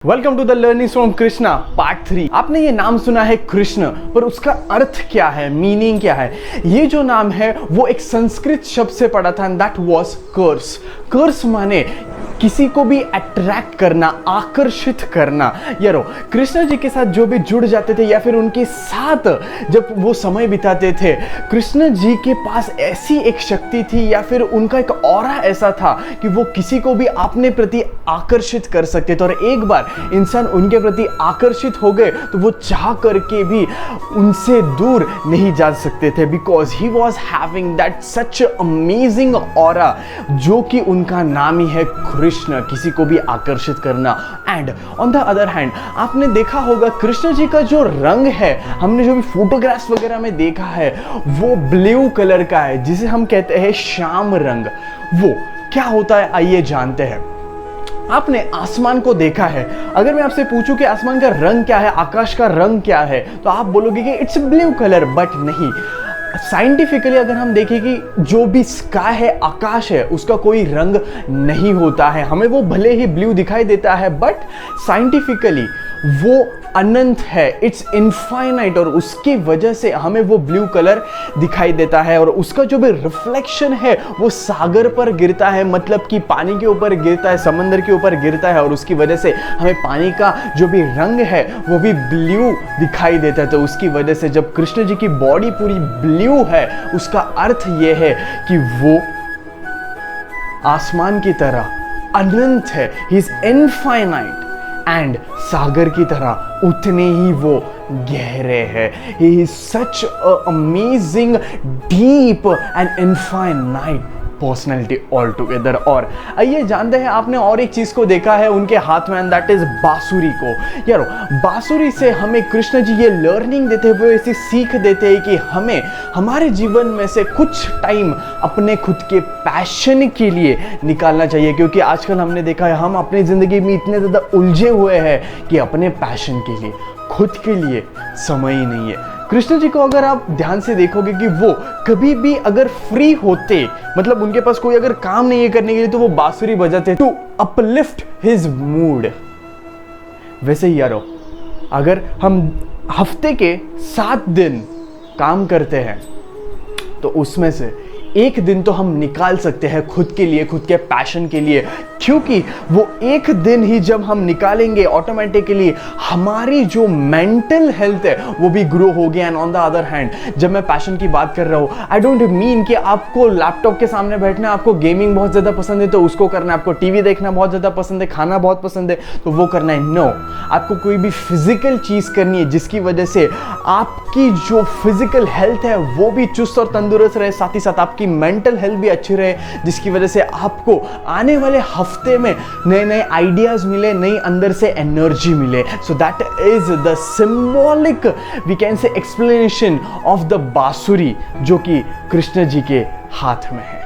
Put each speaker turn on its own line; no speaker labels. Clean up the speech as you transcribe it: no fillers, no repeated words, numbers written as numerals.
Welcome to the learning from Krishna part 3। आपने ये नाम सुना है कृष्ण, पर उसका अर्थ क्या है, मीनिंग क्या है? ये जो नाम है वो एक संस्कृत शब्द से पड़ा था, एंड दैट वाज कर्स। कर्स माने किसी को भी अट्रैक्ट करना, आकर्षित करना। यारो कृष्ण जी के साथ जो भी जुड़ जाते थे या फिर उनके साथ जब वो समय बिताते थे, कृष्ण जी के पास ऐसी एक शक्ति थी या फिर उनका एक ऑरा ऐसा था कि वो किसी को भी अपने प्रति आकर्षित कर सकते थे। और एक बार इंसान उनके प्रति आकर्षित हो गए तो वो चाह करके भी उनसे दूर नहीं जा सकते थे, because he was having that such amazing aura, जो कि उनका नाम ही है कृष्ण, किसी को भी आकर्षित करना। And on the other hand आपने देखा होगा कृष्ण जी का जो रंग है, हमने जो भी फोटोग्राफ्स वगैरह में देखा है, वो ब्लू कलर का है, जिसे हम कहते हैं श्याम रंग। वो क्या होता है आइए जानते हैं। आपने आसमान को देखा है, अगर मैं आपसे पूछूं कि आसमान का रंग क्या है, आकाश का रंग क्या है, तो आप बोलोगे कि इट्स ब्लू कलर, बट नहीं। साइंटिफिकली अगर हम देखें कि जो भी स्काई है, आकाश है, उसका कोई रंग नहीं होता है। हमें वो भले ही ब्लू दिखाई देता है, बट साइंटिफिकली वो अनंत है, इट्स इनफाइनाइट, और उसकी वजह से हमें वो ब्लू कलर दिखाई देता है। और उसका जो भी रिफ्लेक्शन है वो सागर पर गिरता है, मतलब कि पानी के ऊपर गिरता है, समंदर के ऊपर गिरता है, और उसकी वजह से हमें पानी का जो भी रंग है वो भी ब्लू दिखाई देता है। तो उसकी वजह से जब कृष्ण जी की बॉडी पूरी ब्लू है, उसका अर्थ ये है कि वो आसमान की तरह अनंत है, ही इज इनफाइनाइट, एंड सागर की तरह उतने ही वो गहरे हैं। He is such a amazing, deep and infinite personality all together. और आइए जानते हैं, आपने और एक चीज को देखा है उनके हाथ में, एंड दैट इज बांसुरी को। यारो बांसुरी से हमें कृष्ण जी ये लर्निंग देते हैं, वो ऐसी सीख देते हैं कि हमें हमारे जीवन में से कुछ टाइम अपने खुद के पैशन के लिए निकालना चाहिए, क्योंकि आजकल हमने देखा है हम अपनी जिंदगी में इतने ज्यादा उलझे हुए हैं कि अपने पैशन के लिए, खुद के लिए समय ही नहीं है। कृष्ण जी को अगर आप ध्यान से देखोगे कि वो कभी भी अगर फ्री होते, मतलब उनके पास कोई अगर काम नहीं है करने के लिए, तो वो बांसुरी बजाते टू अपलिफ्ट हिज मूड। वैसे ही यारो अगर हम हफ्ते के 7 दिन काम करते हैं तो उसमें से एक दिन तो हम निकाल सकते हैं खुद के लिए, खुद के पैशन के लिए, क्योंकि वो एक दिन ही जब हम निकालेंगे ऑटोमेटिकली हमारी जो मेंटल हेल्थ है वो भी ग्रो होगी। And on the other hand जब मैं पैशन की बात कर रहा हूँ, आई डोंट मीन कि आपको लैपटॉप के सामने बैठना है, आपको गेमिंग बहुत ज़्यादा पसंद है तो उसको करना है, आपको टीवी देखना बहुत ज़्यादा पसंद है, खाना बहुत पसंद है तो वो करना है। नो, आपको कोई भी फिजिकल चीज़ करनी है जिसकी वजह से आपकी जो फिजिकल हेल्थ है वो भी चुस्त और तंदुरुस्त रहे, साथ ही साथ आपकी मेंटल हेल्थ भी अच्छी रहे, जिसकी वजह से आपको आने वाले हफ्ते में नए नए आइडियाज मिले, नई अंदर से एनर्जी मिले। So that is the symbolic we can say explanation of the बांसुरी, जो कि कृष्ण जी के हाथ में है।